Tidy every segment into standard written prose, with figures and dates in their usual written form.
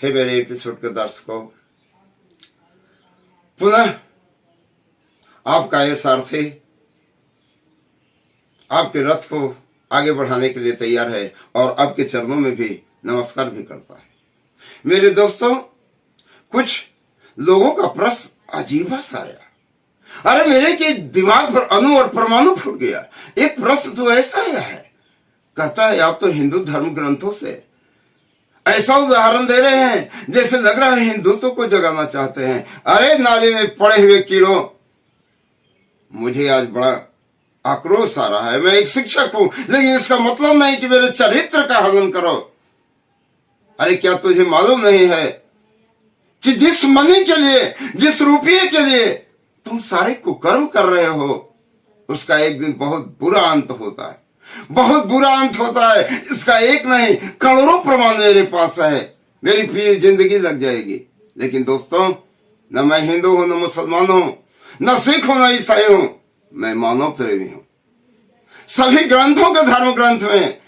हे मेरे एपिसोड के दर्शकों, पुनः आपका ये सारथी आपके रथ को आगे बढ़ाने के लिए तैयार है और आपके चरणों में भी नमस्कार भी करता है। मेरे दोस्तों, कुछ लोगों का प्रश्न अजीब सा आया। अरे मेरे के दिमाग पर अणु और परमाणु फूट गया। एक प्रश्न तो ऐसा आया है, कहता है आप तो हिंदू धर्म ग्रंथों से ऐसा उदाहरण दे रहे हैं जैसे लग रहा है हिंदुत्व को जगाना चाहते हैं। अरे नाले में पड़े हुए कीड़ों, मुझे आज बड़ा आक्रोश आ रहा है। मैं एक शिक्षक हूं, लेकिन इसका मतलब नहीं कि मेरे चरित्र का हनन करो। अरे क्या तुझे मालूम नहीं है कि जिस मनी के लिए, जिस रुपये के लिए तुम सारे कुकर्म कर रहे हो, उसका एक दिन बहुत बुरा अंत होता है, बहुत बुरा अंत होता है। इसका एक नहीं करोड़ों प्रमाण मेरे पास है। मेरी पूरी जिंदगी लग जाएगी। लेकिन दोस्तों, न मैं हिंदू हूं, न मुसलमान हूं, न सिख हूं, न ईसाई हूं। मैं मानव प्रेमी हूं। सभी ग्रंथों के धर्म ग्रंथ में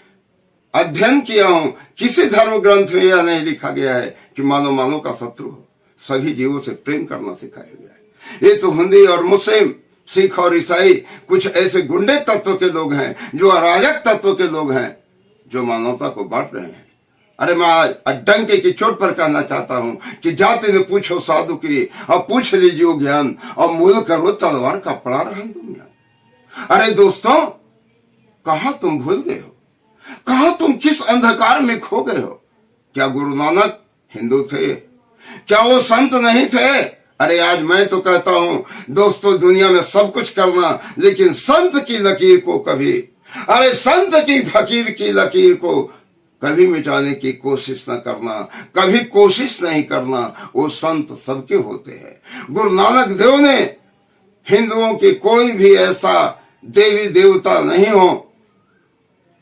अध्ययन किया हूं। किसी धर्म ग्रंथ में यह नहीं लिखा गया है कि मानव मानव का शत्रु हो। सभी जीवों से प्रेम करना सिखाया गया है। ये तो हिंदू और मुस्लिम, सिख और ईसाई कुछ ऐसे गुंडे तत्व के लोग हैं, जो अराजक तत्व के लोग हैं, जो मानवता को बांट रहे हैं। अरे मैं आज डंके की चोट पर कहना चाहता हूं कि जाति ने पूछो साधु की और पूछ लीजिए ज्ञान, और मूल करो तलवार का पड़ा रहा दुनिया। अरे दोस्तों, कहां तुम भूल गए हो? कहां तुम किस अंधकार में खो गए हो? क्या गुरु नानक हिंदू थे? क्या वो संत नहीं थे? अरे आज मैं तो कहता हूं दोस्तों, दुनिया में सब कुछ करना, लेकिन संत की लकीर को कभी, अरे संत की फकीर की लकीर को कभी मिटाने की कोशिश न करना, कभी कोशिश नहीं करना। वो संत सबके होते हैं। गुरु नानक देव ने हिंदुओं के कोई भी ऐसा देवी देवता नहीं हो,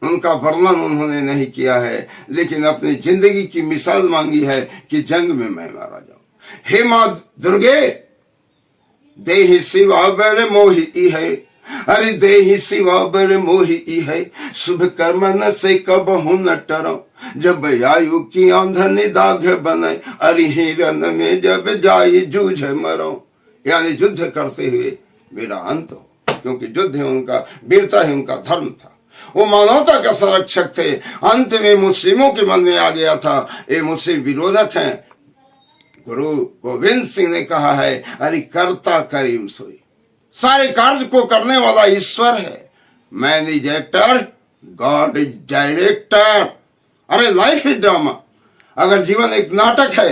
उनका वर्णन उन्होंने नहीं किया है, लेकिन अपनी जिंदगी की मिसाल मांगी है कि जंग में मैं मारा जाऊं। हे मां दुर्गे, देहि शिवा बर मोहि है। अरे देहि शिवा बर मोहि है। शुभ कर्म न से कब हूं न टरो, जब आयु की आंधन दाघ बने। अरे हिरन में जब जाई जूझ मरो। यानी युद्ध करते हुए मेरा अंत हो, क्योंकि युद्ध है उनका, वीरता है उनका धर्म था। वो मानवता का संरक्षक थे। अंत में मुस्लिमों के मन में आ गया था ये मुस्लिम विरोधक हैं। गुरु गोविंद सिंह ने कहा है, अरे कर्ता करीम सोई, सारे कार्य को करने वाला ईश्वर है। Man is actor, God is director. अरे लाइफ इज ड्रामा। अगर जीवन एक नाटक है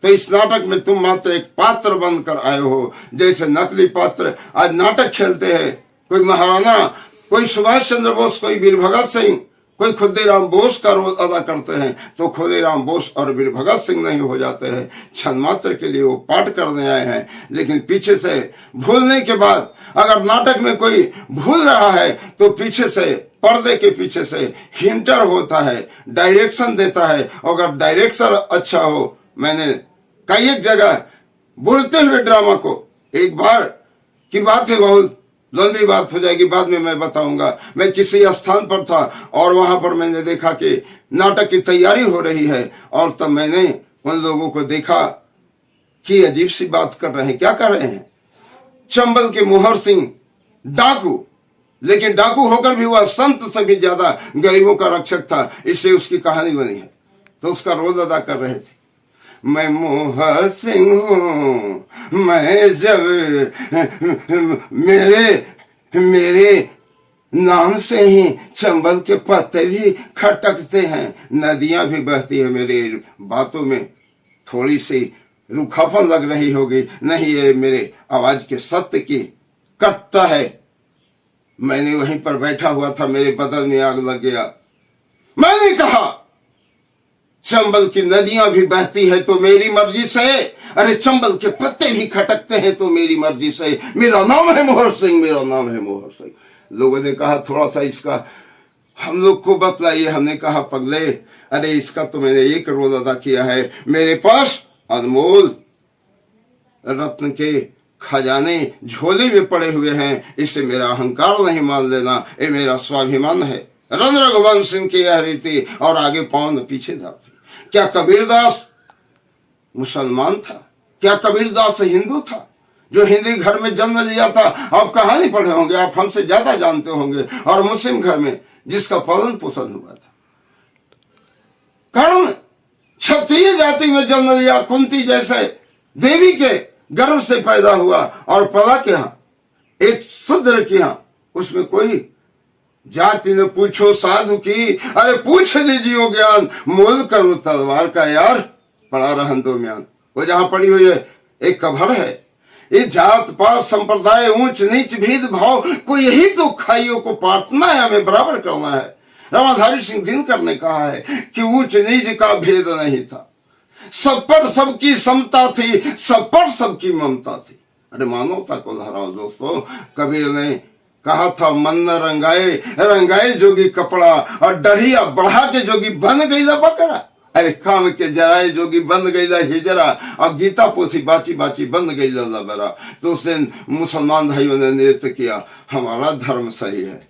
तो इस नाटक में तुम मात्र एक पात्र बनकर आए हो। जैसे नकली पात्र आज नाटक खेलते हैं, कोई महाराणा, कोई सुभाष चंद्र बोस, कोई वीर भगत सिंह, कोई खुदीराम बोस का रोल अदा करते हैं, तो खुदीराम बोस और वीर भगत सिंह नहीं हो जाते हैं। क्षण मात्र के लिए वो पाठ करने आए हैं, लेकिन पीछे से भूलने के बाद, अगर नाटक में कोई भूल रहा है तो पीछे से, पर्दे के पीछे से हिंटर होता है, डायरेक्शन देता है। अगर डायरेक्शन अच्छा हो, मैंने कई एक जगह बोलते हुए ड्रामा को, एक बार की बात है, बहुत लंबी बात हो जाएगी, बाद में मैं बताऊंगा। मैं किसी स्थान पर था और वहां पर मैंने देखा कि नाटक की तैयारी हो रही है, और तब मैंने उन लोगों को देखा कि अजीब सी बात कर रहे हैं। क्या कर रहे हैं? चंबल के मोहर सिंह डाकू, लेकिन डाकू होकर भी वह संत से भी ज्यादा गरीबों का रक्षक था, इससे उसकी कहानी बनी है। तो उसका रोल अदा कर रहे थे। मैं मोहर सिंह हूँ, मैं जब मेरे नाम से ही चंबल के पत्ते भी खटकते हैं, नदियां भी बहती है। मेरे बातों में थोड़ी सी रूखापन लग रही होगी, नहीं ये मेरे आवाज के सत्य की कटता है। मैंने वहीं पर बैठा हुआ था, मेरे बदन में आग लग गया। मैंने कहा चंबल की नदियां भी बहती है तो मेरी मर्जी से, अरे चंबल के पत्ते भी खटकते हैं तो मेरी मर्जी से। मेरा नाम है मोहर सिंह, मेरा नाम है मोहर सिंह। लोगों ने कहा थोड़ा सा इसका हम लोग को बतलाइए। हमने कहा पगले, अरे इसका तो मैंने एक रोल अदा किया है। मेरे पास अनमोल रत्न के खजाने झोले में पड़े हुए हैं, इससे मेरा अहंकार नहीं मान लेना, ये मेरा स्वाभिमान है। रन रघुवंश सिंह की यह रीति, और आगे पाँव न पीछे धरती। क्या कबीरदास मुसलमान था? क्या कबीरदास हिंदू था जो हिंदी घर में जन्म लिया था? आप कहानी पढ़े होंगे, आप हमसे ज्यादा जानते होंगे। और मुस्लिम घर में जिसका पालन पोषण हुआ था, कारण क्षत्रिय जाति में जन्म लिया, कुंती जैसे देवी के गर्भ से पैदा हुआ और पला के यहां एक शूद्र के यहां, उसमें कोई जाति ने पूछो साधु की, अरे पूछ लीजिए ज्ञान, मोल करो तलवार का यार, पड़ा रहन दो म्यान। वो जहां पड़ी हुई है एक कभर है। ये जात पात संप्रदाय ऊंच नीच भेदभाव को यही तो खाइयों को पाटना है, हमें बराबर करना है। रामाधारी सिंह दिनकर ने कहा है कि ऊंच नीच का भेद नहीं था, सब पर सबकी समता थी, सब पर सबकी ममता थी। अरे मानवता को लहराओ दोस्तों। कबीर ने कहा था, मन न रंगाए रंगाए जोगी कपड़ा, और डरिया बढ़ा के जोगी बन गई बकरा। अरे काम के जराए जोगी बन गई हिजरा, और गीता पोथी बाची बाची बन गई लबरा। तो उस दिन मुसलमान भाइयों ने नृत्य किया, हमारा धर्म सही है।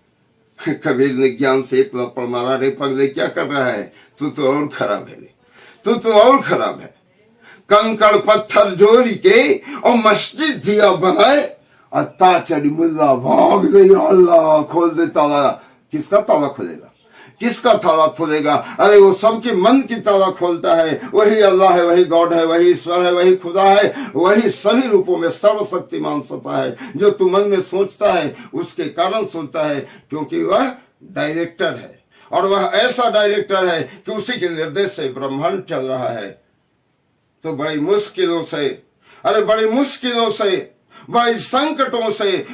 कबीर ने ज्ञान से एक लपड़ मारा, रे पगले क्या कर रहा है, तू तो और खराब है रे, तू तो और खराब है। कंकड़ पत्थर जोड़ी के और मस्जिद दिया बनाए, और ताचड़ी मुल्ला भाग गई, अल्लाह खोल दे ताला। किसका ताला खोलेगा, किसका ताला खोलेगा? अरे वो सबके मन की ताला खोलता है, वही अल्लाह है, वही गॉड है, वही ईश्वर है, वही खुदा है, वही सभी रूपों में सर्वशक्तिमान सत्ता है। जो तू मन में सोचता है उसके कारण सोचता है, क्योंकि वह डायरेक्टर है, और वह ऐसा डायरेक्टर है कि उसी के निर्देश से ब्रह्मांड चल रहा है। तो बड़ी मुश्किलों से, अरे बड़ी मुश्किलों से, बड़ी संकटों से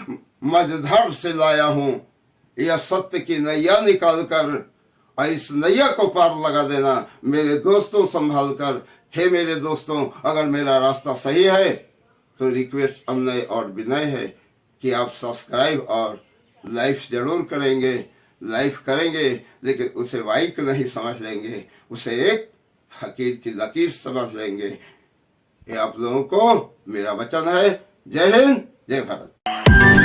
मझधार से लाया हूं यह सत्य की नैया निकाल कर, और इस नैया को पार लगा देना मेरे दोस्तों संभाल कर। हे मेरे दोस्तों, अगर मेरा रास्ता सही है तो रिक्वेस्ट अमनय और विनय है कि आप सब्सक्राइब और लाइक जरूर करेंगे, लाइक करेंगे, लेकिन उसे वाइक नहीं समझ लेंगे, उसे एक फकीर की लकीर समझ लेंगे। ये आप लोगों को मेरा वचन है। जय हिंद, जय भारत।